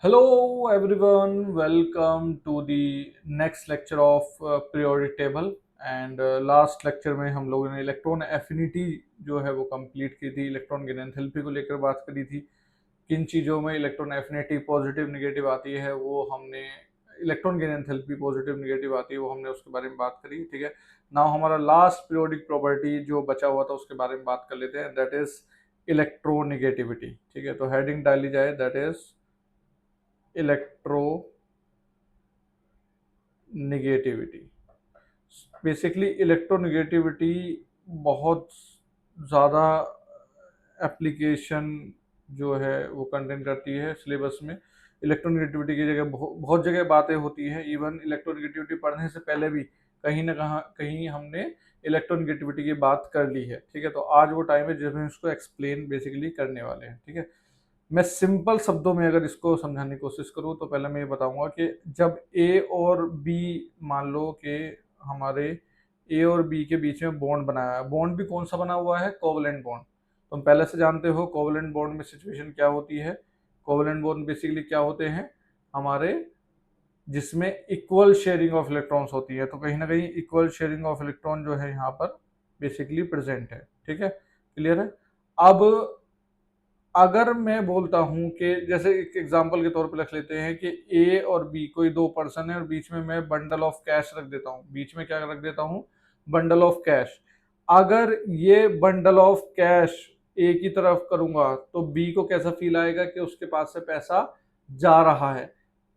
Hello everyone, welcome to the next lecture of periodic table and last lecture में हम लोगों ने electron affinity जो है वो कंप्लीट की थी। इलेक्ट्रॉन की एंथैल्पी को लेकर बात करी थी। किन चीज़ों में इलेक्ट्रॉन एफिनिटी पॉजिटिव नेगेटिव आती है वो हमने, इलेक्ट्रॉन की एंथैल्पी पॉजिटिव नेगेटिव आती है वो हमने उसके बारे में बात करी। ठीक है, नाउ हमारा लास्ट पीरियोडिक प्रॉपर्टी जो बचा हुआ था उसके बारे में बात कर लेते हैं, दैट इज इलेक्ट्रोनेगेटिविटी। ठीक है, तो हेडिंग डाली जाए, that is electro negativity. Basically electronegativity बहुत ज़्यादा एप्लीकेशन जो है वो कंटेंट करती है सिलेबस में। इलेक्ट्रोनिगेटिविटी की जगह बहुत जगह बातें होती हैं। इवन इलेक्ट्रोनिगेटिविटी पढ़ने से पहले भी कहीं ना कहीं हमने इलेक्ट्रोनिगेटिविटी की बात कर ली है। ठीक है, तो आज वो टाइम है जब हम इसको एक्सप्लेन बेसिकली करने वाले हैं। ठीक है, मैं सिंपल शब्दों में अगर इसको समझाने की कोशिश करूँ तो पहले मैं ये बताऊंगा कि जब ए और बी, मान लो कि हमारे ए और बी के बीच में बॉन्ड बनाया है, बॉन्ड भी कौन सा बना हुआ है, कोवलेंट बॉन्ड। तुम पहले से जानते हो कोवलेंट बॉन्ड में सिचुएशन क्या होती है। कोवलेंट बॉन्ड बेसिकली क्या होते हैं हमारे, जिसमें इक्वल शेयरिंग ऑफ इलेक्ट्रॉन्स होती है। तो कहीं ना कहीं इक्वल शेयरिंग ऑफ इलेक्ट्रॉन जो है यहाँ पर बेसिकली प्रेजेंट है। ठीक है, क्लियर है। अब अगर मैं बोलता हूं कि जैसे एक एग्जांपल के तौर पे रख लेते हैं कि ए और बी कोई दो पर्सन है और बीच में मैं बंडल ऑफ कैश रख देता हूं, बीच में क्या रख देता हूं, बंडल ऑफ कैश। अगर ये बंडल ऑफ कैश ए की तरफ करूंगा तो बी को कैसा फील आएगा कि उसके पास से पैसा जा रहा है,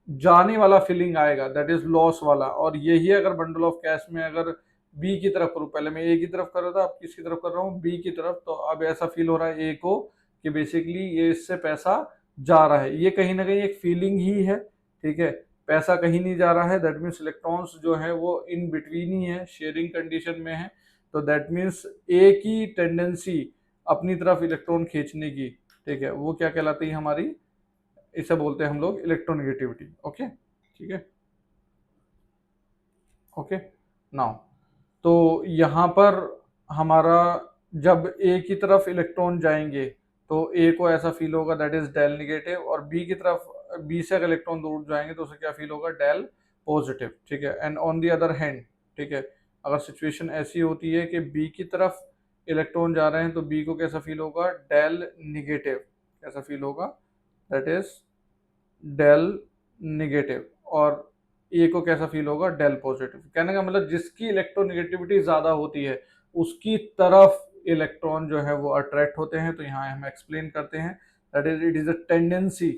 जाने वाला फीलिंग आएगा, दैट इज लॉस वाला। और यही अगर बंडल ऑफ कैश में अगर बी की तरफ करूं, पहले मैं ए की तरफ कर रहा था, अब किसकी तरफ कर रहा हूं, बी की तरफ, तो अब ऐसा फील हो रहा है ए को कि बेसिकली ये इससे पैसा जा रहा है। ये कहीं ना कहीं एक फीलिंग ही है। ठीक है, पैसा कहीं नहीं जा रहा है, दैट मीन्स इलेक्ट्रॉन्स जो है वो इन बिटवीन ही है, शेयरिंग कंडीशन में है। तो दैट मीन्स ए की टेंडेंसी अपनी तरफ इलेक्ट्रॉन खींचने की, ठीक है, वो क्या कहलाती है हमारी, इसे बोलते हैं हम लोग इलेक्ट्रोनिगेटिविटी। ओके, ठीक है, ओके। नाउ तो यहाँ पर हमारा जब ए की तरफ इलेक्ट्रॉन जाएंगे तो ए को ऐसा फील होगा, दैट इज डेल निगेटिव, और बी की तरफ, बी से अगर इलेक्ट्रॉन दूर जाएंगे तो उसे क्या फील होगा, डेल पॉजिटिव। ठीक है, and on the other hand, ठीक है, अगर सिचुएशन ऐसी होती है कि बी की तरफ इलेक्ट्रॉन जा रहे हैं तो बी को कैसा फील होगा, डेल निगेटिव। कैसा फील होगा, दैट इज डेल निगेटिव। और ए को कैसा फील होगा, डेल पॉजिटिव। कहने का मतलब जिसकी इलेक्ट्रोनिगेटिविटी ज्यादा होती है उसकी तरफ इलेक्ट्रॉन जो है वो अट्रैक्ट होते हैं। तो यहाँ हम एक्सप्लेन करते हैं, that is it is a tendency,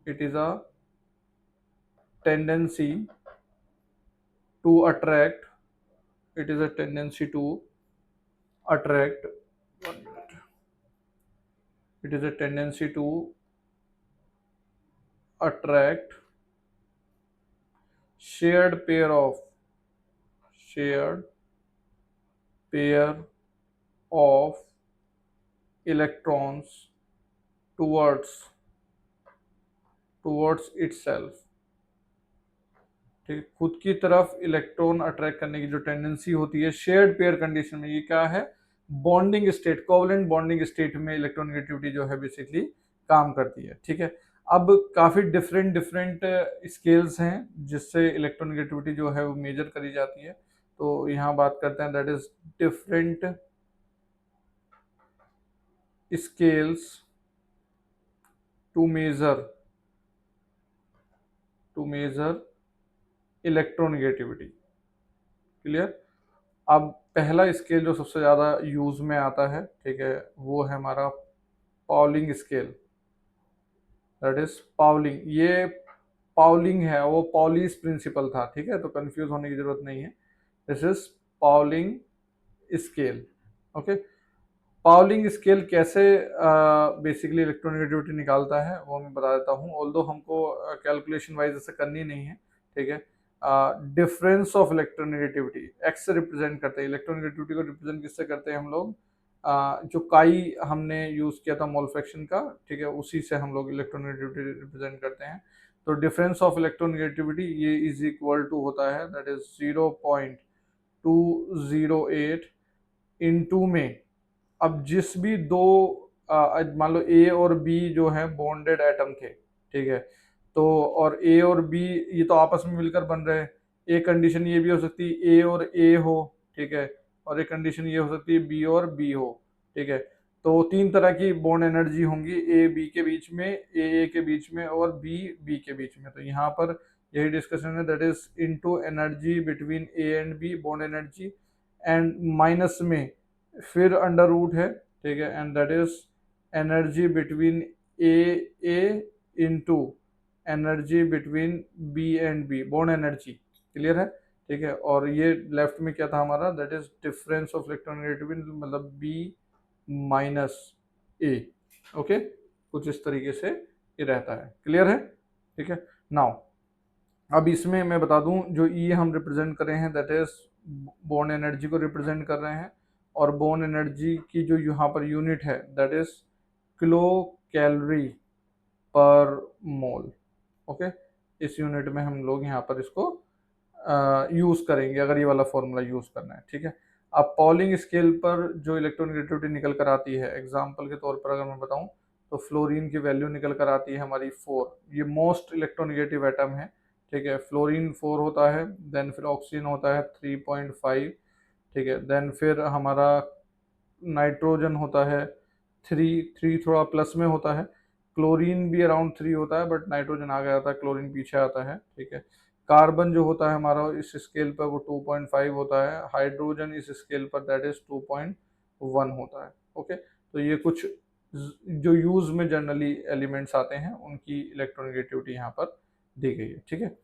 it is a tendency to attract, it is a tendency to attract, it is a tendency to attract shared pair of shared pair of electrons towards itself। ठीक, खुद की तरफ electron attract करने की जो tendency होती है shared pair condition में, ये क्या है, bonding state, covalent bonding state में इलेक्ट्रोनिगेटिविटी जो है बेसिकली काम करती है। ठीक है, अब काफी डिफरेंट डिफरेंट स्केल्स हैं जिससे इलेक्ट्रोनिगेटिविटी जो है वो मेजर करी जाती है। तो यहाँ बात करते हैं, that is different scales to measure electronegativity. Clear. अब पहला स्केल जो सबसे ज्यादा यूज में आता है, ठीक है, वो है हमारा Pauling scale, that is Pauling. ये पाउलिंग है, वो पॉलिस प्रिंसिपल था। ठीक है, तो कंफ्यूज होने की जरूरत नहीं है, this is Pauling scale. Okay, Pauling scale कैसे बेसिकली इलेक्ट्रोनिगेटिविटी निकालता है वो मैं बता देता हूँ, ऑल्दो हमको कैलकुलेशन वाइज ऐसे करनी नहीं है। ठीक है, डिफरेंस ऑफ इलेक्ट्रोनिगेटिविटी एक्स से रिप्रेजेंट करते हैं। इलेक्ट्रोनिगेटिविटी को रिप्रेजेंट किससे करते हैं हम लोग, जो काई हमने यूज किया था मोल फ्रैक्शन का, ठीक है, उसी से हम लोग इलेक्ट्रोनिगेटिविटी रिप्रेजेंट करते हैं। तो डिफरेंस ऑफ इलेक्ट्रोनिगेटिविटी ये इज इक्वल टू होता है, दैट इज 0.208 इनटू में, अब जिस भी दो मान लो ए और बी जो है बॉन्डेड एटम थे, ठीक है। तो और ए और बी ये तो आपस में मिलकर बन रहे हैं। एक कंडीशन ये भी हो सकती है ए और ए हो, ठीक है, और एक कंडीशन ये हो सकती है बी और बी हो, ठीक है। तो तीन तरह की बॉन्ड एनर्जी होंगी, ए बी के बीच में, ए के बीच में, और बी बी के बीच में। तो यहाँ पर यही डिस्कशन है, that is into energy between A and B, bond energy, and minus में फिर अंडर रूट है, ठीक है, and that is energy between A into energy between B and B, bond energy. Clear है, ठीक है। और ये लेफ्ट में क्या था हमारा, that is difference of electronegativity, मतलब बी माइनस ए। ओके, कुछ इस तरीके से ये रहता है। क्लियर है, ठीक है। नाउ अब इसमें मैं बता दूं, जो ई हम रिप्रेजेंट कर रहे हैं दैट इज बॉन्ड एनर्जी को रिप्रेजेंट कर रहे हैं, और बॉन्ड एनर्जी की जो यहाँ पर यूनिट है दैट इज किलो कैलोरी पर मोल। ओके, इस यूनिट में हम लोग यहाँ पर इसको यूज करेंगे अगर ये वाला फॉर्मूला यूज करना है, ठीक है। अब पॉलिंग स्केल पर जो इलेक्ट्रोनेगेटिविटी निकल कर आती है, एग्जांपल के तौर पर अगर मैं बताऊं तो फ्लोरीन की वैल्यू निकल कर आती है हमारी 4, ये मोस्ट इलेक्ट्रोनेगेटिव एटम है, ठीक है। फ्लोरीन 4 होता है, देन फिर ऑक्सीजन होता है 3.5, ठीक है, देन फिर हमारा नाइट्रोजन होता है 3 थोड़ा प्लस में होता है, क्लोरीन भी अराउंड 3 होता है, बट नाइट्रोजन आगे आता है, क्लोरीन पीछे आता है, ठीक है। कार्बन जो होता है हमारा इस स्केल पर वो 2.5 होता है, हाइड्रोजन इस स्केल पर दैट इज 2.1 होता है। ओके, तो ये कुछ जो यूज में जनरली एलिमेंट्स आते हैं उनकी इलेक्ट्रोनेगेटिविटी यहाँ पर दी गई है, ठीक है।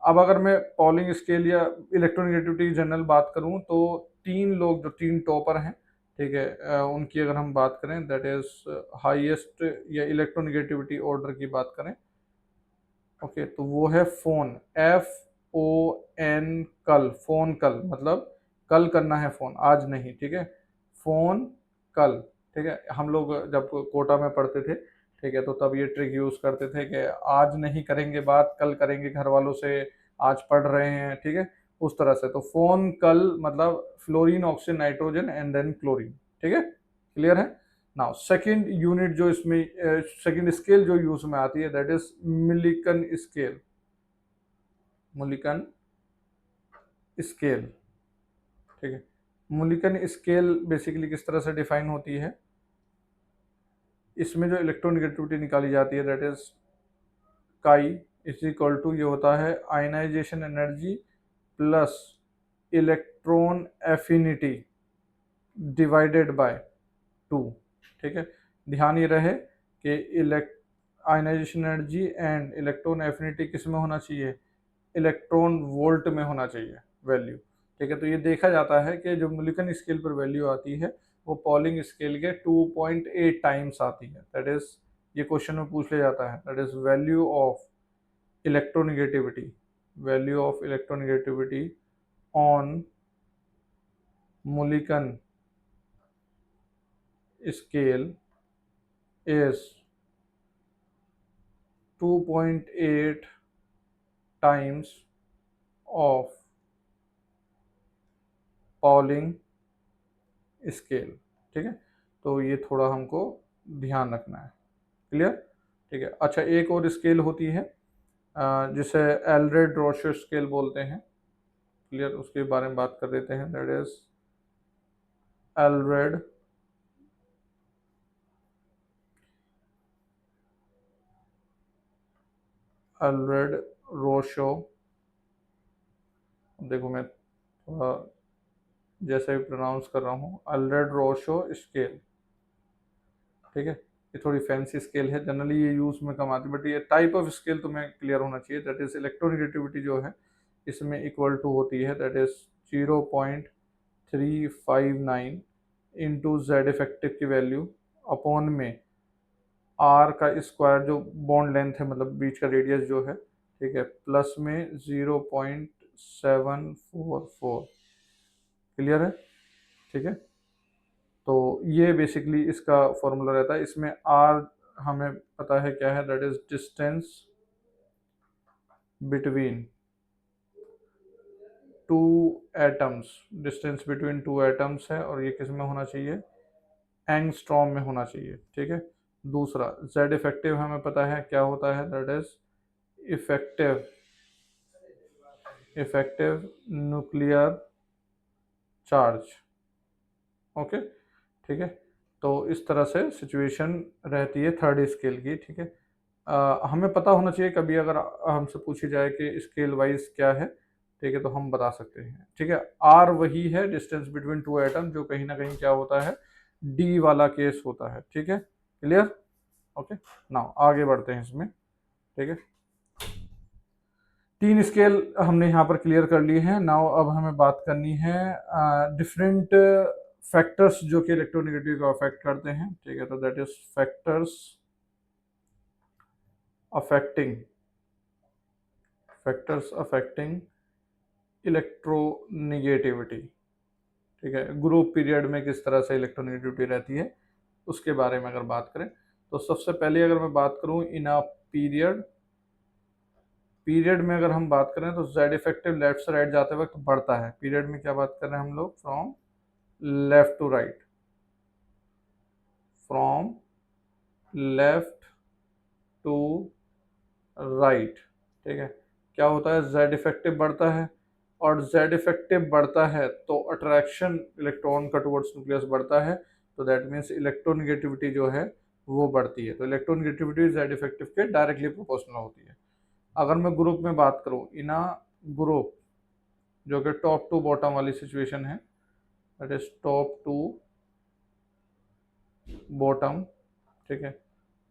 अब अगर मैं पॉलिंग स्केल या इलेक्ट्रोनेगेटिविटी जनरल बात करूं तो तीन लोग जो तीन टॉपर हैं, ठीक है, उनकी अगर हम बात करें दैट इज हाईएस्ट या इलेक्ट्रोनेगेटिविटी ऑर्डर की बात करें, ओके, तो वो है फोन, FON, कल, फोन कल, मतलब कल करना है फोन, आज नहीं, ठीक है, फोन कल, ठीक है। हम लोग जब कोटा में पढ़ते थे, ठीक है, तो तब ये ट्रिक यूज करते थे कि आज नहीं करेंगे बात, कल करेंगे घर वालों से, आज पढ़ रहे हैं, ठीक है, उस तरह से। तो फोन कल मतलब fluorine, oxygen, nitrogen and then chlorine, ठीक है। क्लियर है। नाउ सेकंड यूनिट जो इसमें सेकंड स्केल जो यूज में आती है that is Millikan scale, Millikan scale, ठीक है। मिलिकन स्केल बेसिकली किस तरह से डिफाइन होती है, इसमें जो इलेक्ट्रोनेगेटिविटी निकाली जाती है that is chi is equal to, ये होता है ionization energy plus electron affinity divided by 2, ठीक है। ध्यान ये रहे कि इलेक्ट ionization energy and electron affinity किस में होना चाहिए, इलेक्ट्रॉन वोल्ट में होना चाहिए वैल्यू, ठीक है। तो ये देखा जाता है कि जो मिलिकन स्केल पर वैल्यू आती है वो पॉलिंग स्केल के 2.8 टाइम्स आती है, दैट इज, ये क्वेश्चन में पूछ लिया जाता है, that is value of electronegativity, value of electronegativity on Millikan scale is 2.8 times of Pauling scale, ठीक है। तो ये थोड़ा हमको ध्यान रखना है। क्लियर, ठीक है। अच्छा, एक और स्केल होती है जिसे एलरेड रोशर स्केल बोलते हैं। क्लियर, उसके बारे में बात कर लेते हैं, दैट इज एलरेड एलरेड रोशो, देखो मैं थोड़ा जैसे भी प्रोनाउंस कर रहा हूँ, एलरेड रोशो स्केल, ठीक है। ये थोड़ी फैंसी स्केल है, जनरली ये यूज में कम आती है, बट ये टाइप ऑफ स्केल तुम्हें क्लियर होना चाहिए, दैट इज इलेक्ट्रोनेगेटिविटी जो है इसमें इक्वल टू होती है that is 0.359 into Z effective की वैल्यू अपॉन में आर का स्क्वायर जो बॉन्ड लेंथ है, मतलब बीच का रेडियस जो है, ठीक है, प्लस में 0.744। क्लियर है, ठीक है। तो ये बेसिकली इसका फॉर्मूला रहता है। इसमें आर हमें पता है क्या है, that is distance between two atoms, distance between two atoms है, और ये किस में होना चाहिए, एंगस्ट्रॉम में होना चाहिए, ठीक है। दूसरा जेड इफेक्टिव हमें पता है क्या होता है, that is effective nuclear charge. Okay, ठीक है। तो इस तरह से सिचुएशन रहती है थर्ड स्केल की, ठीक है। हमें पता होना चाहिए कभी अगर हमसे पूछी जाए कि स्केल वाइज क्या है, ठीक है, तो हम बता सकते हैं, ठीक है। आर वही है डिस्टेंस बिटवीन टू एटम, जो कहीं ना कहीं क्या होता है, डी वाला केस होता है, ठीक है, क्लियर। ओके, नाउ आगे बढ़ते हैं इसमें, ठीक है। तीन स्केल हमने यहाँ पर क्लियर कर लिए हैं। नाउ अब हमें बात करनी है डिफरेंट फैक्टर्स जो कि इलेक्ट्रोनेगेटिव को अफेक्ट करते हैं, ठीक है। तो that is factors affecting electronegativity, ठीक है। ग्रुप पीरियड में किस तरह से इलेक्ट्रोनेगेटिविटी रहती है उसके बारे में अगर बात करें, तो सबसे पहले अगर मैं बात करूं इन अ पीरियड में अगर हम बात करें तो जेड इफेक्टिव लेफ्ट से राइट जाते वक्त बढ़ता है। पीरियड में क्या बात कर रहे हैं हम लोग, from left to right, from left to right, ठीक है। क्या होता है, जेड इफेक्टिव बढ़ता है, और जेड इफेक्टिव बढ़ता है तो अट्रैक्शन इलेक्ट्रॉन का टुवर्ड्स न्यूक्लियस बढ़ता है, तो दैट मीन्स इलेक्ट्रोनेगेटिविटी जो है वो बढ़ती है। तो इलेक्ट्रोनेगेटिविटी जेड इफेक्टिव के डायरेक्टली प्रोपोर्शनल होती है। अगर मैं ग्रुप में बात करूं, इन अ ग्रुप, जो कि टॉप टू बॉटम वाली सिचुएशन है, that is top to bottom, ठीक है।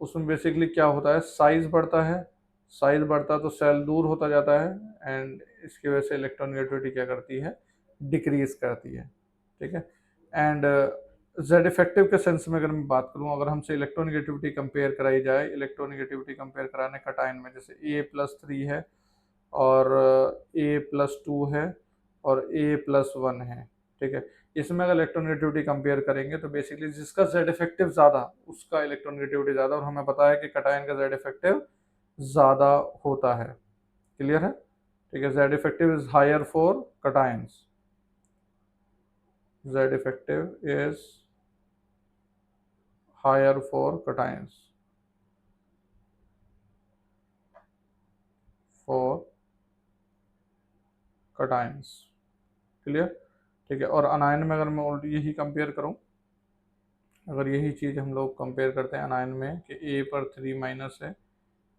उसमें बेसिकली क्या होता है, साइज बढ़ता है, साइज बढ़ता तो सेल दूर होता जाता है, एंड इसकी वजह से इलेक्ट्रोनेगेटिविटी क्या करती है, डिक्रीज करती है, ठीक है। एंड जेड इफेक्टिव के सेंस में अगर मैं बात करूं, अगर हमसे इलेक्ट्रोनेगेटिविटी कंपेयर कराई जाए, इलेक्ट्रोनेगेटिविटी कंपेयर कराने का टाइम में, जैसे A+3 है और A+2 है और A+1 है, ठीक है। इसमें अगर इलेक्ट्रोनेगेटिविटी कंपेयर करेंगे तो बेसिकली जिसका जेड इफेक्टिव ज़्यादा उसका इलेक्ट्रोनेगेटिविटी ज़्यादा, और हमें पता है कि कटायन का जेड इफेक्टिव ज़्यादा होता है, क्लियर है, ठीक है। Z effective is higher for cations, Z effective is higher for cations, for cations, clear, ठीक है। और अनायन में अगर मैं ऑलरेडी यही कंपेयर करूं, अगर यही चीज़ हम लोग कंपेयर करते हैं अनायन में कि ए पर 3 माइनस है,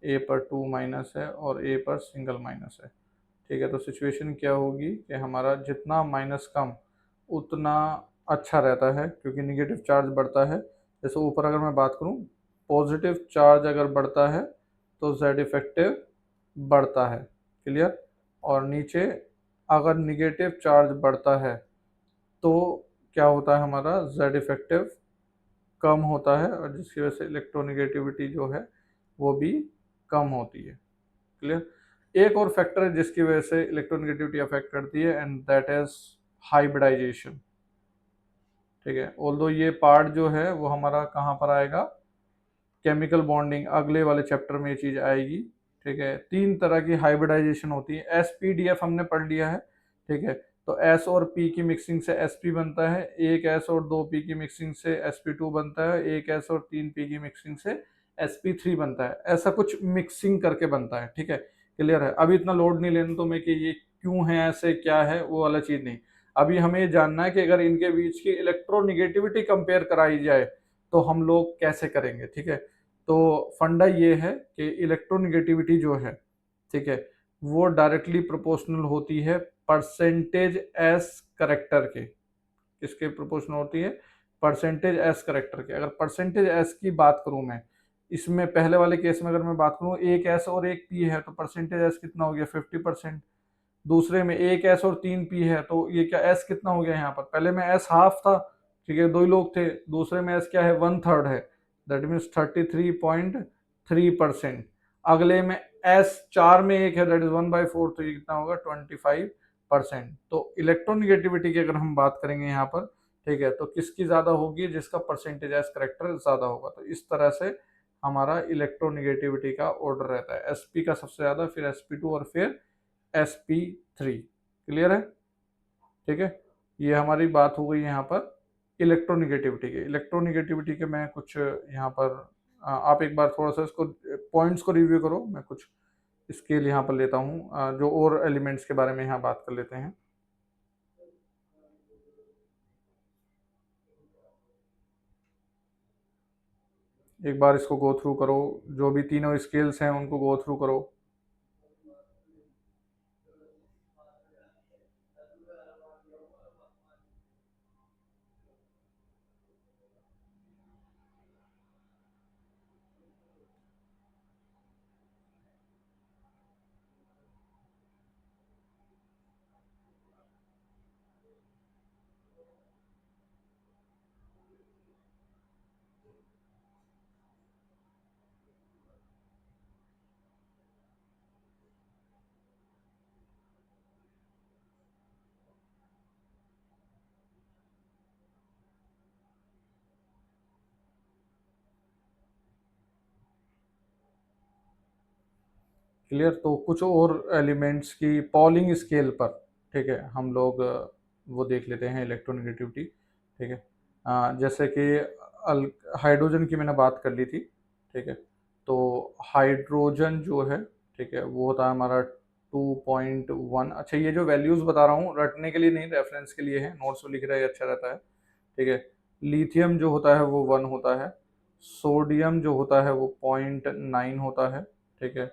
ए पर 2 माइनस है और ए पर सिंगल माइनस है, ठीक है। तो सिचुएशन क्या होगी कि हमारा जितना माइनस कम उतना अच्छा रहता है, क्योंकि निगेटिव चार्ज बढ़ता है। जैसे ऊपर अगर मैं बात करूं, पॉजिटिव चार्ज अगर बढ़ता है तो जेड इफेक्टिव बढ़ता है, क्लियर। और नीचे अगर निगेटिव चार्ज बढ़ता है तो क्या होता है, हमारा जेड इफेक्टिव कम होता है, और जिसकी वजह से इलेक्ट्रोनेगेटिविटी जो है वो भी कम होती है, क्लियर। एक और फैक्टर है जिसकी वजह से इलेक्ट्रोनेगेटिविटी अफेक्ट करती है, एंड दैट इज हाइब्रिडाइजेशन, ठीक है। ऑल्दो ये पार्ट जो है वो हमारा कहाँ पर आएगा, केमिकल बॉन्डिंग, अगले वाले चैप्टर में ये चीज आएगी, ठीक है। तीन तरह की हाइब्रिडाइजेशन होती है, SPDF हमने पढ़ लिया है, ठीक है। तो S और P की मिक्सिंग से SP बनता है, एक S और 2P की मिक्सिंग से SP2 बनता है, एक S और 3P की मिक्सिंग से SP3 बनता है, ऐसा कुछ मिक्सिंग करके बनता है, ठीक है, क्लियर है। अभी इतना लोड नहीं लेना तो मैं कि ये क्यों है ऐसे, क्या है, वो वाला चीज नहीं। अभी हमें ये जानना है कि अगर इनके बीच की इलेक्ट्रोनिगेटिविटी कंपेयर कराई जाए तो हम लोग कैसे करेंगे, ठीक है। तो फंडा ये है कि इलेक्ट्रोनिगेटिविटी जो है, ठीक है, वो डायरेक्टली प्रोपोर्शनल होती है परसेंटेज एस करेक्टर के। किसके प्रोपोर्शनल होती है, परसेंटेज एस करेक्टर के। अगर परसेंटेज एस की बात करूं मैं, इसमें पहले वाले केस में अगर मैं बात करूं, एक एस और एक पी है तो परसेंटेज एस कितना हो गया, 50%। दूसरे में एक एस और 3 पी है तो ये क्या एस कितना हो गया, यहाँ पर पहले में एस हाफ था, ठीक है, दो ही लोग थे, दूसरे में एस क्या है, 1/3 है, दैट मीन्स 33.3%। अगले में एस 4 में एक है, दैट इज 1/4, तो ये कितना होगा, 25%। तो इलेक्ट्रोनिगेटिविटी की अगर हम बात करेंगे यहाँ पर, ठीक है, तो किसकी ज्यादा होगी, जिसका परसेंटेज एस करेक्टर ज्यादा होगा। तो इस तरह से हमारा इलेक्ट्रोनिगेटिविटी का ऑर्डर रहता है, SP का सबसे ज्यादा, फिर SP2 और फिर SP3, क्लियर है, ठीक है। ये हमारी बात हो गई यहाँ पर इलेक्ट्रोनिगेटिविटी के। इलेक्ट्रोनिगेटिविटी के मैं कुछ यहाँ पर आप एक बार थोड़ा सा इसको पॉइंट्स को रिव्यू करो, मैं कुछ स्केल यहाँ पर लेता हूँ, जो और एलिमेंट्स के बारे में यहाँ बात कर लेते हैं। एक बार इसको गो थ्रू करो, जो भी तीनों स्केल्स हैं उनको गो थ्रू करो। क्लियर। तो कुछ और एलिमेंट्स की पॉलिंग स्केल पर, ठीक है, हम लोग वो देख लेते हैं इलेक्ट्रोनेगेटिविटी। ठीक है, जैसे कि हाइड्रोजन की मैंने बात कर ली थी। ठीक है, तो हाइड्रोजन जो है, ठीक है, वो होता है हमारा 2.1। अच्छा, ये जो वैल्यूज़ बता रहा हूँ रटने के लिए नहीं, रेफरेंस के लिए है, नोट्स में लिख रहा है अच्छा रहता है। ठीक है, लिथियम जो होता है वो 1 होता है, सोडियम जो होता है वो 0.9 होता है। ठीक है,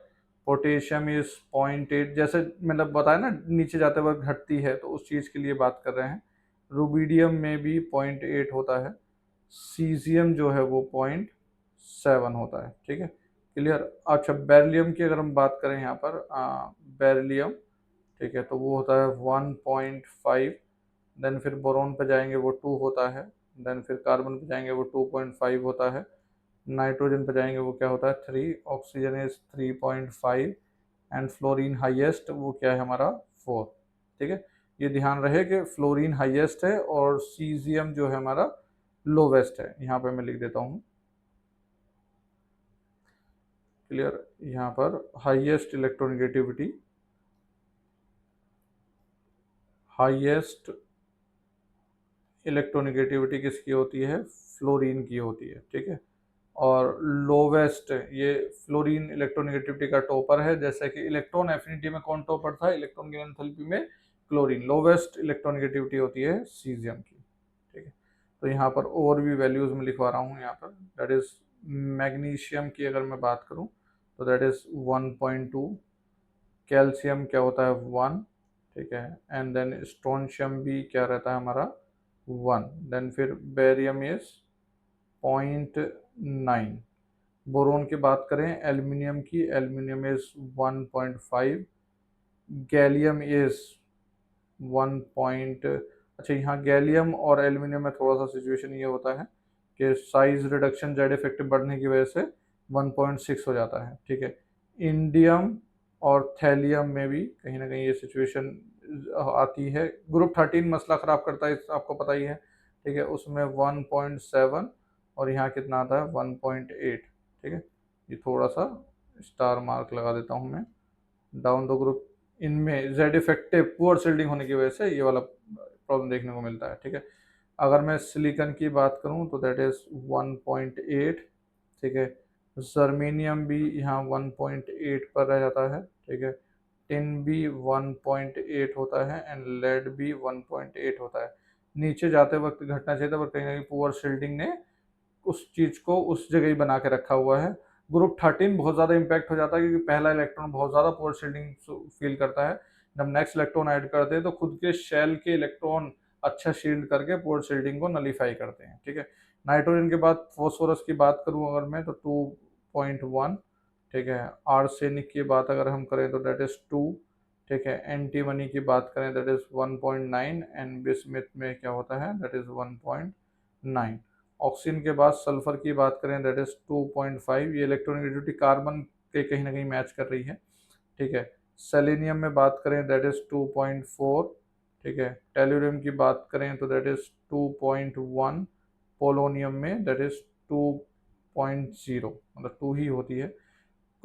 पोटेशियम इज 0.8, जैसे मतलब बताया ना नीचे जाते वक्त घटती है, तो उस चीज़ के लिए बात कर रहे हैं। रुबीडियम में भी 0.8 होता है, सीजियम जो है वो 0.7 होता है। ठीक है, क्लियर। अच्छा, बेरिलियम की अगर हम बात करें यहाँ पर, बेरिलियम, ठीक है, तो वो होता है 1.5। देन फिर बोरॉन पे जाएंगे वो 2 होता है। देन फिर कार्बन पे जाएंगे वो 2.5 होता है। नाइट्रोजन पे जाएंगे वो क्या होता है 3, oxygen is 3.5, and fluorine highest वो क्या है हमारा 4। ठीक है, ये ध्यान रहे कि फ्लोरीन हाईएस्ट है और सीजियम जो है हमारा लोवेस्ट है। यहाँ पे मैं लिख देता हूँ, क्लियर। यहाँ पर हाईएस्ट इलेक्ट्रोनेगेटिविटी, हाईएस्ट इलेक्ट्रोनेगेटिविटी किसकी होती है, फ्लोरीन की होती है। ठीक है, और लोवेस्ट, ये फ्लोरीन इलेक्ट्रोनेगेटिविटी का टॉपर है। जैसे कि इलेक्ट्रॉन एफिनिटी में कौन टॉपर था, इलेक्ट्रॉन की एंथैल्पी में क्लोरीन। लोवेस्ट इलेक्ट्रोनेगेटिविटी होती है सीजियम की। ठीक है, तो यहाँ पर और भी वैल्यूज में लिखवा रहा हूँ यहाँ पर। दैट इज मैग्नीशियम की अगर मैं बात करूँ तो दैट इज 1.2। कैल्शियम क्या होता है 1। ठीक है, एंड देन स्ट्रोंशियम भी क्या रहता है हमारा 1। देन फिर बेरियम इज 0.9। बोरोन की बात करें एल्यूमिनियम की, aluminium is 1.5। Gallium is 1 point. अच्छा, यहाँ गैलियम और एल्यूमिनियम में थोड़ा सा सिचुएशन ये होता है कि साइज रिडक्शन जेड इफेक्टिव बढ़ने की वजह से 1.6 हो जाता है। ठीक है, इंडियम और थैलियम में भी कहीं ना कहीं ये सिचुएशन आती है। ग्रुप 13 मसला ख़राब करता है, आपको पता ही है। ठीक है, उसमें 1.7, और यहाँ कितना आता है 1.8। ठीक है, ये थोड़ा सा स्टार मार्क लगा देता हूँ मैं। डाउन द ग्रुप, इनमें जेड इफेक्टिव पुअर शिल्डिंग होने की वजह से ये वाला प्रॉब्लम देखने को मिलता है। ठीक है, अगर मैं सिलिकॉन की बात करूं तो दैट इज 1.8। ठीक है, जर्मेनियम भी यहाँ 1.8 पर रह जाता है। ठीक है, टिन भी 1.8 होता है, एंड लेड भी 1.8 होता है। नीचे जाते वक्त घटना चाहिए था, पर कहीं ना कहीं पुअर शिल्डिंग ने उस चीज़ को उस जगह ही बना के रखा हुआ है। ग्रुप 13 बहुत ज़्यादा इम्पैक्ट हो जाता है, क्योंकि पहला इलेक्ट्रॉन बहुत ज़्यादा पोर शील्डिंग फील करता है। जब नेक्स्ट इलेक्ट्रॉन ऐड करते हैं तो खुद के शेल के इलेक्ट्रॉन अच्छा शील्ड करके पोर शील्डिंग को नलीफाई करते हैं। ठीक है, नाइट्रोजन के बाद फॉस्फोरस की बात करूँ अगर मैं, तो 2.1। ठीक है, आर्सेनिक की बात अगर हम करें तो दैट इज 2। ठीक है, एंटीमनी की बात करें दैट इज 1.9, एंड बिस्मिथ में क्या होता है दैट इज 1.9। ऑक्सीजन के बाद सल्फर की बात करें दैट इज 2.5। ये इलेक्ट्रोनेगेटिविटी कार्बन के कहीं ना कहीं मैच कर रही है। ठीक है, सेलेनियम में बात करें दैट इज 2.4। ठीक है, टेल्यूरियम की बात करें तो दैट इज 2.1। पोलोनियम में दैट इज 2.0, मतलब 2 ही होती है।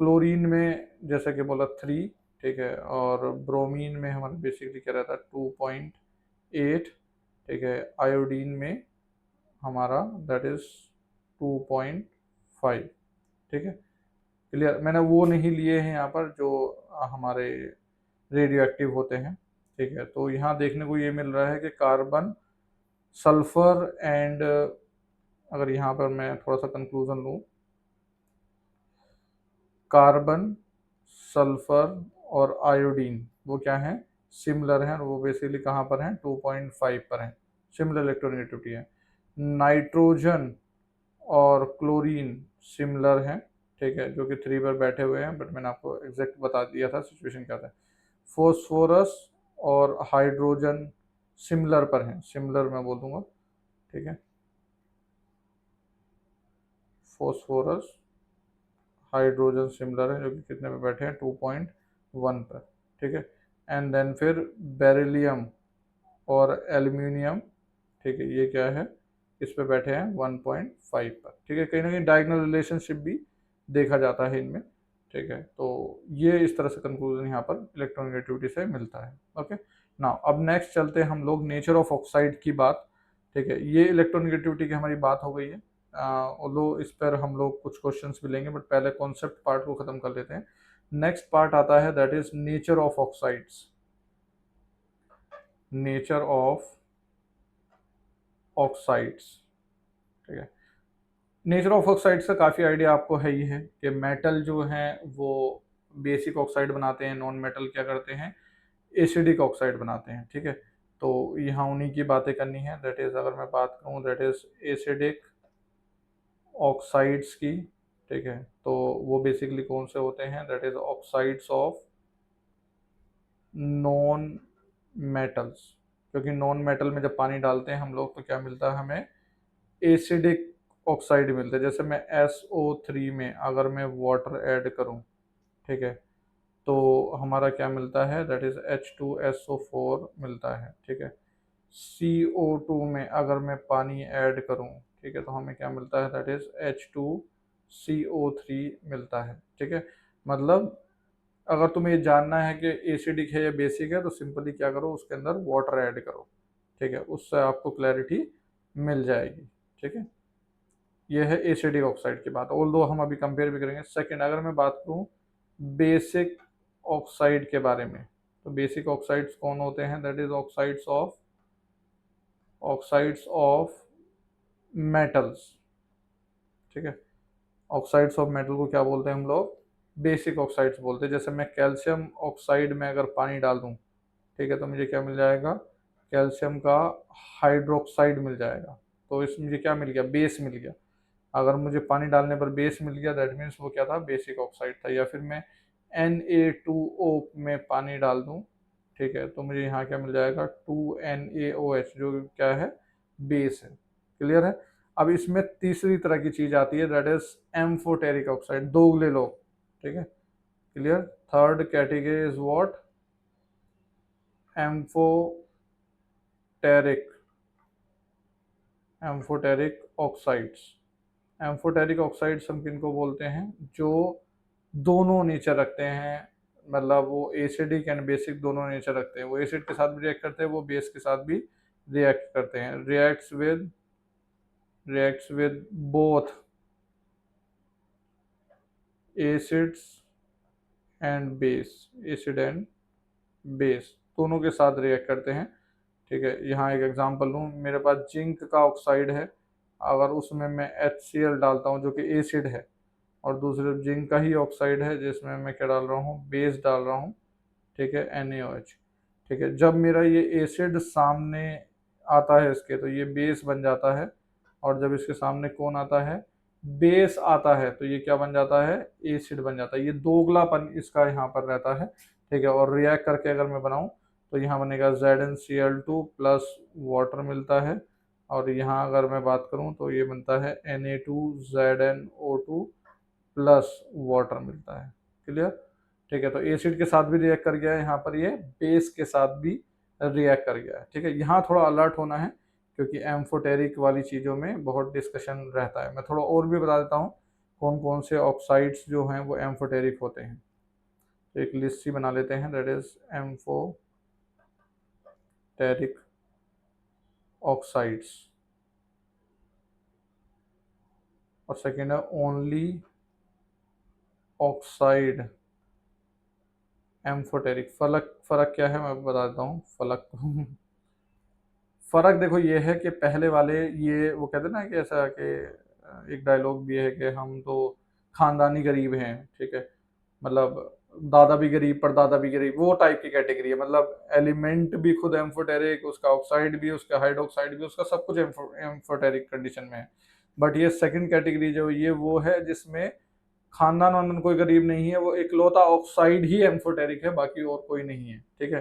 क्लोरीन में जैसा कि बोला 3। ठीक है, और ब्रोमीन में हमारा बेसिकली क्या रहता है 2.8। ठीक है, आयोडीन में हमारा दैट इज 2.5। ठीक है, क्लियर। मैंने वो नहीं लिए हैं यहाँ पर जो हमारे रेडियो एक्टिव होते हैं, ठीक है। तो यहाँ देखने को ये मिल रहा है कि कार्बन, सल्फर एंड, अगर यहाँ पर मैं थोड़ा सा कंक्लूजन लूँ, कार्बन, सल्फर और आयोडीन वो क्या हैं, सिमिलर हैं, और वो बेसिकली कहाँ पर हैं, 2.5 पर हैं, सिमिलर इलेक्ट्रोनेगेटिविटी है। नाइट्रोजन और क्लोरीन सिमिलर हैं, ठीक है, जो कि 3 पर बैठे हुए हैं, बट मैंने आपको एग्जैक्ट बता दिया था सिचुएशन क्या था। फॉस्फोरस और हाइड्रोजन सिमिलर पर हैं, सिमिलर मैं बोल दूंगा, ठीक है। फॉस्फोरस, हाइड्रोजन सिमिलर है, जो कि कितने पे बैठे हैं, 2.1 पर, ठीक है। एंड देन फिर बेरिलियम और एल्यूमिनियम, ठीक है, ये क्या है, इस पे बैठे हैं 1.5 पर, ठीक है। कहीं ना कहीं डायगोनल रिलेशनशिप भी देखा जाता है इनमें, ठीक है। तो ये इस तरह से कंक्लूजन यहाँ पर इलेक्ट्रोनेगेटिविटी से मिलता है। ओके, नाउ अब नेक्स्ट चलते हैं हम लोग नेचर ऑफ ऑक्साइड की बात, ठीक है। ये इलेक्ट्रोनेगेटिविटी की हमारी बात हो गई है, लो इस पर हम लोग कुछ क्वेश्चंस भी लेंगे, बट पहले कॉन्सेप्ट पार्ट को खत्म कर लेते हैं। नेक्स्ट पार्ट आता है that is nature of oxides, nature of oxides, ठीक है। नेचर ऑफ ऑक्साइड्स का काफ़ी आइडिया आपको है ही है कि मेटल जो हैं वो बेसिक ऑक्साइड बनाते हैं, नॉन मेटल क्या करते हैं, एसिडिक ऑक्साइड बनाते हैं, ठीक है। तो यहाँ उन्हीं की बातें करनी है, दैट इज़ अगर मैं बात करूँ दैट इज़ एसिडिक ऑक्साइड्स की, ठीक है। तो वो बेसिकली कौन से होते हैं, that is oxides of non metals, क्योंकि नॉन मेटल में जब पानी डालते हैं हम लोग तो क्या मिलता है हमें, एसिडिक ऑक्साइड मिलता है। जैसे मैं SO3 में अगर मैं वाटर ऐड करूं, ठीक है, तो हमारा क्या मिलता है, दैट इज H2SO4 मिलता है, ठीक है। CO2 में अगर मैं पानी ऐड करूं, ठीक है, तो हमें क्या मिलता है, दैट इज H2CO3 मिलता है, ठीक है। मतलब अगर तुम्हें ये जानना है कि एसिडिक है या बेसिक है तो सिंपली क्या करो, उसके अंदर वाटर ऐड करो, ठीक है, उससे आपको क्लैरिटी मिल जाएगी, ठीक है। ये है एसिडिक ऑक्साइड की बात, ऑल दो हम अभी कंपेयर भी करेंगे। सेकेंड, अगर मैं बात करूँ बेसिक ऑक्साइड के बारे में, तो बेसिक ऑक्साइड्स कौन होते हैं, that is oxides of metals, ठीक है। ऑक्साइड्स ऑफ मेटल को क्या बोलते हैं हम लोग, बेसिक ऑक्साइड्स बोलते हैं। जैसे मैं कैल्शियम ऑक्साइड में अगर पानी डाल दूँ, ठीक है, तो मुझे क्या मिल जाएगा, कैल्शियम का हाइड्रोक्साइड मिल जाएगा। तो इसमें मुझे क्या मिल गया, बेस मिल गया। अगर मुझे पानी डालने पर बेस मिल गया दैट मीन्स वो क्या था, बेसिक ऑक्साइड था। या फिर मैं Na2O में पानी डाल दूं, ठीक है, तो मुझे यहाँ क्या मिल जाएगा, 2NaOH, जो क्या है, बेस है, क्लियर है। अब इसमें तीसरी तरह की चीज आती है दैट इज एम्फोटेरिक ऑक्साइड, दोगले लोग, ठीक है, clear. Third category is what, amphoteric, amphoteric oxides. Amphoteric oxides हम किनको बोलते हैं, जो दोनों नेचर रखते हैं, मतलब वो एसिडिक एंड बेसिक दोनों नेचर रखते हैं। वो एसिड के साथ भी रिएक्ट करते हैं, वो बेस के साथ भी रिएक्ट करते हैं, reacts with both acids and base, acid and base दोनों के साथ रिएक्ट करते हैं, ठीक है। यहाँ एक एग्जांपल लूँ, मेरे पास जिंक का ऑक्साइड है, अगर उसमें मैं HCl डालता हूँ जो कि एसिड है, और दूसरे जिंक का ही ऑक्साइड है जिसमें मैं क्या डाल रहा हूँ, बेस डाल रहा हूँ, ठीक है, NaOH, ठीक है। जब मेरा ये एसिड सामने आता है इसके, तो ये बेस बन जाता है, और जब इसके सामने कौन आता है, बेस आता है, तो ये क्या बन जाता है, एसिड बन जाता है। ये दोगलापन इसका यहाँ पर रहता है, ठीक है। और रिएक्ट करके अगर मैं बनाऊँ तो यहाँ बनेगा ZnCl2 प्लस वाटर मिलता है, और यहाँ अगर मैं बात करूँ तो ये बनता है Na2ZnO2 प्लस वाटर मिलता है, क्लियर, ठीक है। तो एसिड के साथ भी रिएक्ट कर गया है यहाँ पर, ये बेस के साथ भी रिएक्ट कर गया है, ठीक है। यहाँ थोड़ा अलर्ट होना है क्योंकि एम्फोटेरिक वाली चीज़ों में बहुत डिस्कशन रहता है। मैं थोड़ा और भी बता देता हूँ कौन कौन से ऑक्साइड्स जो हैं वो एम्फोटेरिक होते हैं। तो एक लिस्ट सी बना लेते हैं, दैट इज एम्फोटेरिक ऑक्साइड्स, और सेकेंड है ओनली ऑक्साइड एम्फोटेरिक। फर्क क्या है मैं बता देता हूँ फलक फर्क देखो ये है कि पहले वाले, ये वो कहते हैं ना कि ऐसा कि एक डायलॉग भी है कि हम तो खानदानी गरीब हैं, ठीक है, मतलब दादा भी गरीब परदादा भी गरीब, वो टाइप की कैटेगरी है। मतलब एलिमेंट भी खुद एम्फोटेरिक, उसका ऑक्साइड भी, उसका हाइड्रोक्साइड भी, उसका सब कुछ एम्फोटेरिक कंडीशन में है। बट ये सेकंड कैटेगरी जो ये वो है जिसमें खानदान वानदान कोई गरीब नहीं है, वो इकलौता ऑक्साइड ही एम्फोटेरिक है, बाकी और कोई नहीं है, ठीक है।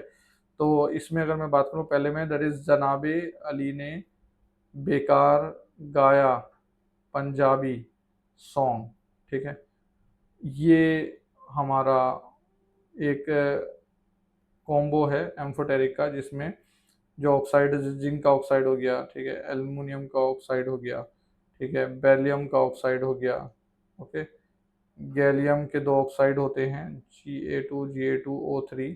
तो इसमें अगर मैं बात करूं पहले में, दैट इज जनाबे अली ने बेकार गाया पंजाबी सॉन्ग, ठीक है। ये हमारा एक कॉम्बो है एम्फोटेरिक का, जिसमें जो ऑक्साइड, जिंक का ऑक्साइड हो गया, ठीक है, एल्युमिनियम का ऑक्साइड हो गया, ठीक है, बेरिलियम का ऑक्साइड हो गया, ओके, गैलियम के दो ऑक्साइड होते हैं Ga2 Ga2O3,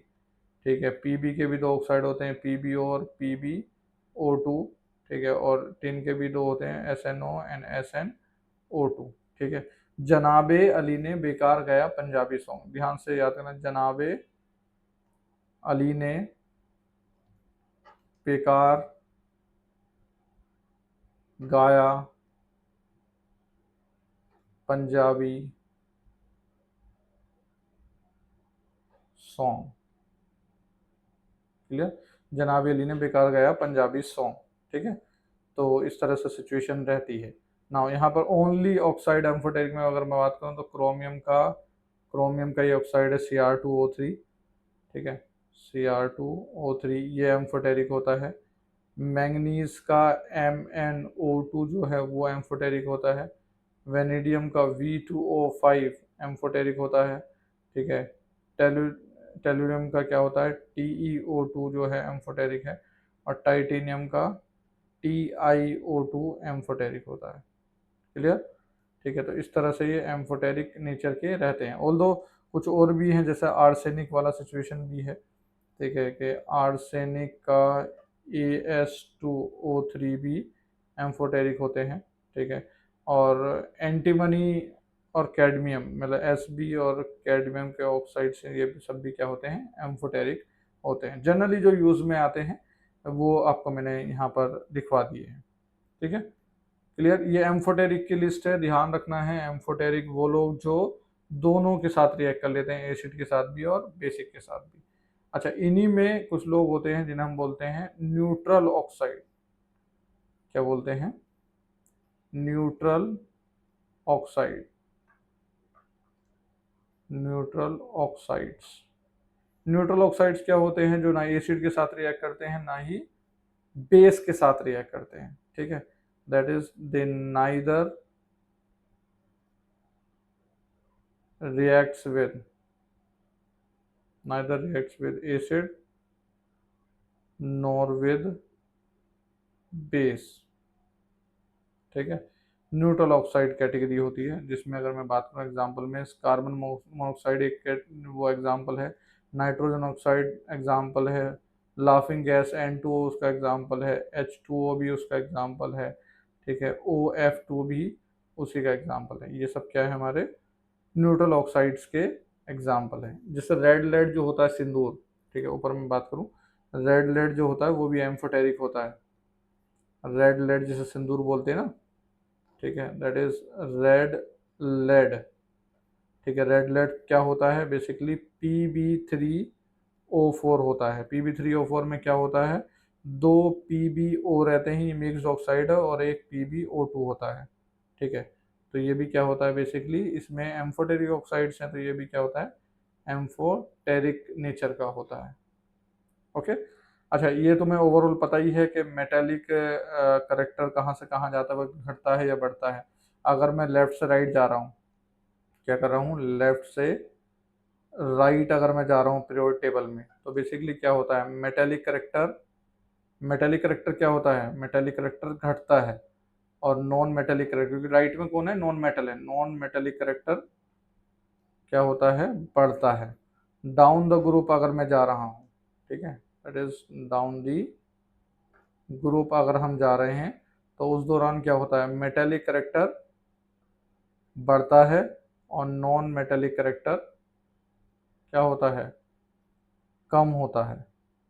ठीक है, पीबी के भी दो ऑक्साइड होते हैं पीबी और PbO2, ठीक है, और टिन के भी दो होते हैं SnO एंड SnO2, ठीक है। जनाबे अली ने बेकार गाया पंजाबी सॉन्ग, ध्यान से याद करना, जनाबे अली ने बेकार गाया पंजाबी सॉन्ग, क्लियर। जनाब अली ने बेकार गाया पंजाबी सॉन्ग, ठीक है। तो इस तरह से सिचुएशन रहती है ना। यहाँ पर ओनली ऑक्साइड एम्फोटेरिक में अगर मैं बात करूँ तो क्रोमियम का ये ऑक्साइड है Cr2O3, ठीक है, Cr2O3 ये एम्फोटेरिक होता है। मैंगनीज का MnO2 जो है वो एम्फोटेरिक होता है। वेनेडियम का V2O5 एम्फोटेरिक होता है, ठीक है। टेलु टेलुरियम का क्या होता है TeO2 जो है एम्फोटेरिक है। और टाइटेनियम का TiO2 एम्फोटेरिक होता है, क्लियर, ठीक है। तो इस तरह से ये एम्फोटेरिक नेचर के रहते हैं। ऑल्दो कुछ और भी हैं, जैसे आर्सेनिक वाला सिचुएशन भी है, ठीक है, कि आर्सेनिक का As2O3 भी एम्फोटेरिक होते हैं, ठीक है। और एंटीमनी और कैडमियम, मतलब Sb और कैडमियम के ऑक्साइड से ये सब भी क्या होते हैं, एम्फोटेरिक होते हैं। जनरली जो यूज़ में आते हैं वो आपको मैंने यहाँ पर दिखवा दिए हैं, ठीक है, क्लियर। ये एम्फोटेरिक की लिस्ट है, ध्यान रखना है। एम्फोटेरिक वो लोग जो दोनों के साथ रिएक्ट कर लेते हैं, एसिड के साथ भी और बेसिक के साथ भी। अच्छा, इन्हीं में कुछ लोग होते हैं जिन्हें हम बोलते हैं न्यूट्रल ऑक्साइड। क्या बोलते हैं, neutral oxide, neutral oxides. Neutral oxides क्या होते हैं, जो ना एसिड के साथ रिएक्ट करते हैं ना ही बेस के साथ रिएक्ट करते हैं, ठीक है। That is they neither reacts with neither reacts with acid nor with base, ठीक है। न्यूट्रल ऑक्साइड कैटेगरी होती है, जिसमें अगर मैं बात करूँ एग्जांपल में, कार्बन मोनोक्साइड एक वो एग्जांपल है, नाइट्रोजन ऑक्साइड एग्जांपल है, लाफिंग गैस N2O उसका एग्जांपल है, H2O भी उसका एग्जांपल है, ठीक है, OF2 भी उसी का एग्जांपल है। ये सब क्या है, हमारे न्यूट्रल ऑक्साइड्स के एग्जाम्पल है। जैसे रेड लेड जो होता है सिंदूर, ठीक है, ऊपर मैं बात करूँ, रेड लेड जो होता है वो भी एम्फोटेरिक होता है। रेड लेड जिसे सिंदूर बोलते हैं ना, ठीक है, दैट इज रेड लेड, ठीक है। रेड लेड क्या होता है, बेसिकली Pb3O4 होता है। Pb3O4 में क्या होता है, दो PbO रहते हैं, ये मिक्स्ड ऑक्साइड है, और एक PbO2 होता है, ठीक है। तो ये भी क्या होता है, बेसिकली इसमें एम्फोटेरिक ऑक्साइड्स हैं, तो ये भी क्या होता है, एम्फोटेरिक नेचर का होता है, ओके। अच्छा, ये तुम्हें ओवरऑल पता ही है कि मेटेलिक करेक्टर कहाँ से कहाँ जाता है, घटता है या बढ़ता है। अगर मैं लेफ्ट से राइट जा रहा हूँ, क्या कर रहा हूँ, लेफ्ट से राइट अगर मैं जा रहा हूँ पीरियोडिक टेबल में, तो बेसिकली क्या होता है, मेटेलिक करेक्टर क्या होता है, मेटेलिक करेक्टर घटता है। और नॉन मेटेलिक करेक्टर, क्योंकि राइट में कौन है, नॉन मेटल है, नॉन मेटेलिक करेक्टर क्या होता है, बढ़ता है। डाउन द ग्रुप अगर मैं जा रहा हूँ, ठीक है, that is down the group अगर हम जा रहे हैं, तो उस दौरान क्या होता है, मेटेलिक करेक्टर बढ़ता है, और नॉन मेटेलिक करेक्टर क्या होता है, कम होता है।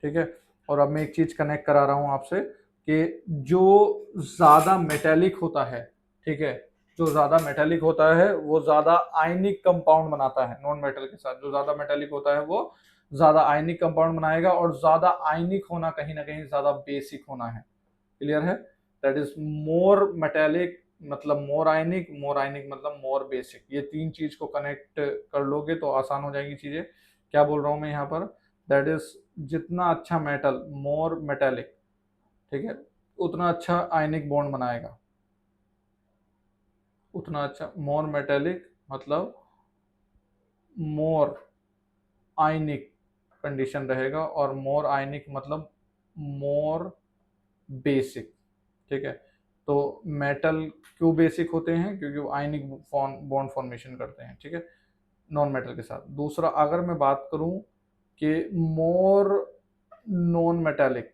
ठीक है, और अब मैं एक चीज कनेक्ट करा रहा हूं आपसे कि जो ज्यादा मेटेलिक होता है, ठीक है, जो ज्यादा मेटेलिक होता है वो ज्यादा आयनिक कंपाउंड बनाता है नॉन मेटल के साथ। जो ज्यादा मेटेलिक होता है वो ज्यादा आयनिक कंपाउंड बनाएगा, और ज्यादा आयनिक होना कहीं ना कहीं ज्यादा बेसिक होना है। क्लियर है? दैट इज मोर मेटेलिक मतलब मोर आयनिक मतलब मोर बेसिक। ये तीन चीज को कनेक्ट कर लोगे तो आसान हो जाएगी चीजें। क्या बोल रहा हूं मैं यहाँ पर, दैट इज जितना अच्छा मेटल मोर मेटेलिक, ठीक है, उतना अच्छा आयनिक बॉन्ड बनाएगा। उतना अच्छा मोर मेटेलिक मतलब मोर आयनिक कंडीशन रहेगा, और मोर आयनिक मतलब मोर बेसिक। ठीक है, तो मेटल क्यों बेसिक होते हैं, क्योंकि वो आयनिक बॉन्ड फॉर्मेशन करते हैं। ठीक है, नॉन मेटल के साथ। दूसरा अगर मैं बात करूं कि मोर नॉन मेटेलिक,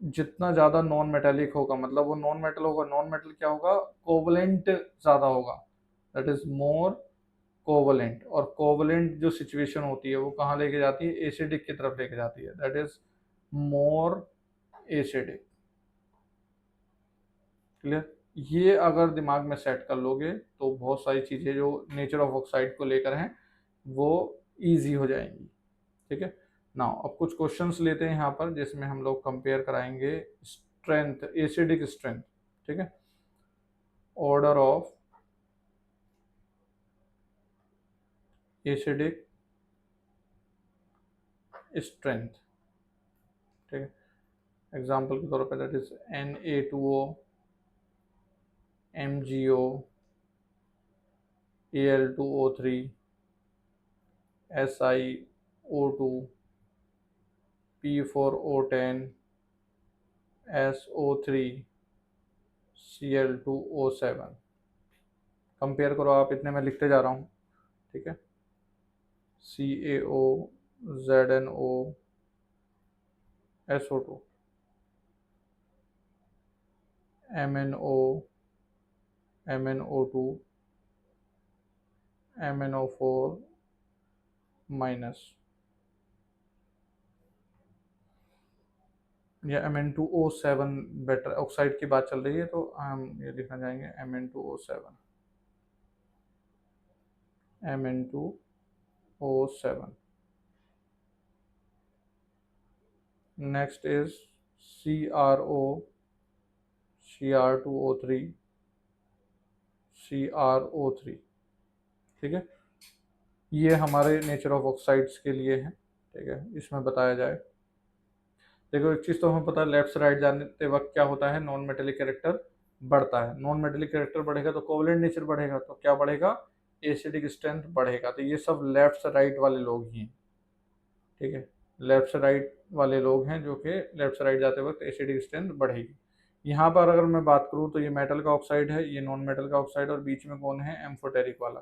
जितना ज्यादा नॉन मेटेलिक होगा मतलब वो नॉन मेटल होगा, नॉन मेटल क्या होगा, कोवलेंट ज्यादा होगा। दैट इज मोर कोवलेंट, और कोवलेंट जो सिचुएशन होती है वो कहाँ लेके जाती है, एसिडिक की तरफ लेके जाती है। That is more acidic. Clear? ये अगर दिमाग में सेट कर लोगे तो बहुत सारी चीजें जो नेचर ऑफ ऑक्साइड को लेकर हैं वो इजी हो जाएंगी। ठीक है, नाउ अब कुछ क्वेश्चंस लेते हैं यहाँ पर जिसमें हम लोग कंपेयर कराएंगे स्ट्रेंथ, एसिडिक स्ट्रेंथ। ठीक है, ऑर्डर ऑफ एसिडिक स्ट्रेंथ। ठीक है, एग्जाम्पल के तौर पर that is Na2O, MgO, Al2O3, SiO2, P4O10, SO3, Cl2O7। Compare करो आप, इतने में लिखते जा रहा हूँ। ठीक है, CaO, ZnO, SO2, MnO, MnO2, MnO4 minus, या Mn2O7 बेटर। ऑक्साइड की बात चल रही है तो हम ये लिखना चाहेंगे Mn2O7, Mn2O7। Next is CrO, Cr2O3, CrO3। ठीक है, ये हमारे नेचर ऑफ ऑक्साइड्स के लिए है। ठीक है, इसमें बताया जाए, देखो एक चीज तो हमें पता है, लेफ्ट से राइट जाने वक्त क्या होता है, नॉन मेटेलिक कैरेक्टर बढ़ता है। नॉन मेटेलिक कैरेक्टर बढ़ेगा तो कोवलेंट नेचर बढ़ेगा, तो क्या बढ़ेगा, एसिडिक स्ट्रेंथ बढ़ेगा। तो ये सब लेफ्ट से राइट वाले लोग ही हैं। ठीक है, लेफ्ट से राइट वाले लोग हैं जो कि लेफ्ट से राइट जाते वक्त एसिडिक स्ट्रेंथ बढ़ेगी। यहाँ पर अगर मैं बात करूँ तो ये मेटल का ऑक्साइड है, ये नॉन मेटल का ऑक्साइड, और बीच में कौन है, एम्फोटेरिक वाला।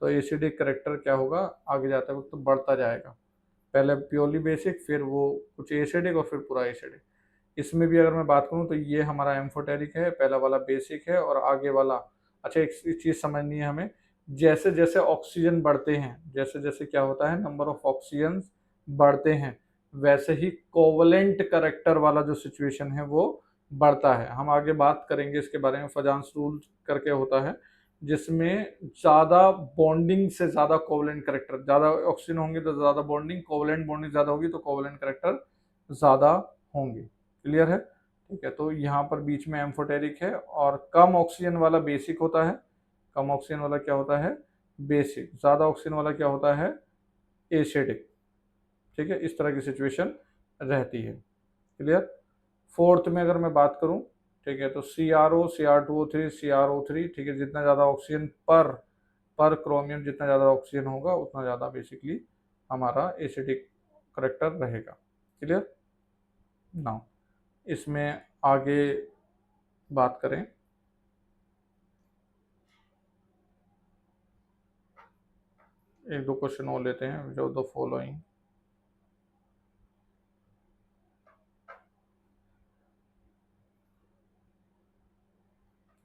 तो एसिडिक करेक्टर क्या होगा, आगे जाते वक्त तो बढ़ता जाएगा। पहले प्योरली बेसिक, फिर वो कुछ एसिडिक, और फिर पूरा एसिडिक। इसमें भी अगर मैं बात करूँ तो ये हमारा एम्फोटेरिक है, पहला वाला बेसिक है, और आगे वाला, अच्छा एक चीज़ समझनी है हमें, जैसे जैसे ऑक्सीजन बढ़ते हैं, जैसे जैसे क्या होता है, नंबर ऑफ ऑक्सीजन बढ़ते हैं, वैसे ही कोवलेंट करेक्टर वाला जो सिचुएशन है वो बढ़ता है। हम आगे बात करेंगे इसके बारे में, फजांस रूल करके होता है जिसमें ज़्यादा बॉन्डिंग से ज़्यादा कोवलेंट करेक्टर, ज़्यादा ऑक्सीजन होंगे तो ज़्यादा बॉन्डिंग, कोवलेंट बॉन्डिंग ज़्यादा होगी तो कोवलेंट करेक्टर ज़्यादा होंगे। क्लियर है? ठीक है, तो यहाँ पर बीच में एम्फोटेरिक है, और कम ऑक्सीजन वाला बेसिक होता है। कम ऑक्सीजन वाला क्या होता है, बेसिक। ज़्यादा ऑक्सीजन वाला क्या होता है, एसिडिक। ठीक है, इस तरह की सिचुएशन रहती है। क्लियर? फोर्थ में अगर मैं बात करूं, ठीक है, तो CrO, Cr2O3, CrO3। ठीक है, जितना ज़्यादा ऑक्सीजन पर क्रोमियम, जितना ज़्यादा ऑक्सीजन होगा उतना ज़्यादा बेसिकली हमारा एसिडिक करेक्टर रहेगा। क्लियर? नाउ इसमें आगे बात करें, एक दो क्वेश्चन और लेते हैं। जो the following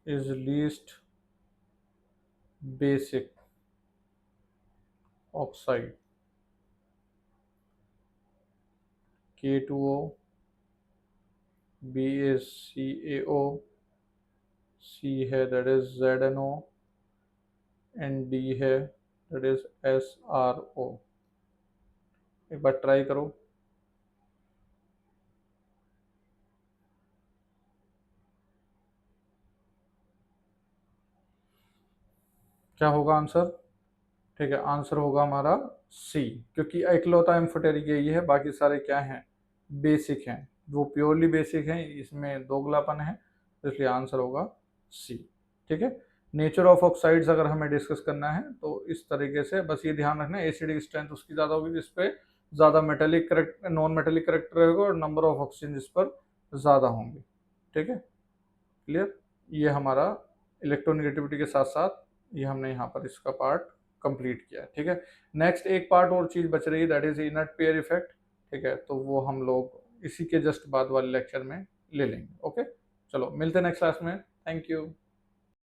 is least basic oxide K2O, B is CaO, C है that is ZNO, and D है that is SRO। एक बार ट्राई करो। क्या होगा आंसर? ठीक है, आंसर होगा हमारा सी, क्योंकि इकलौता एम्फोटेरिक यही है, बाकी सारे क्या हैं, बेसिक हैं। वो प्योरली बेसिक हैं, इसमें दोगलापन है, इसलिए आंसर होगा सी। ठीक है, नेचर ऑफ ऑक्साइड्स अगर हमें डिस्कस करना है तो इस तरीके से बस ये ध्यान रखना, एसिडिक स्ट्रेंथ उसकी ज़्यादा होगी जिस पे ज़्यादा metallic correct non metallic character रहेगा, और नंबर ऑफ ऑक्सीजन जिस पर ज़्यादा होंगे। ठीक है, क्लियर। ये हमारा इलेक्ट्रोनेगेटिविटी के साथ साथ ये हमने यहाँ पर इसका पार्ट कंप्लीट किया है। ठीक है, नेक्स्ट एक पार्ट और चीज़ बच रही है, that is inert pair effect. ठीक है, तो वो हम लोग इसी के जस्ट बाद वाले लेक्चर में ले लेंगे। ओके, चलो मिलते हैं नेक्स्ट क्लास में। Thank you.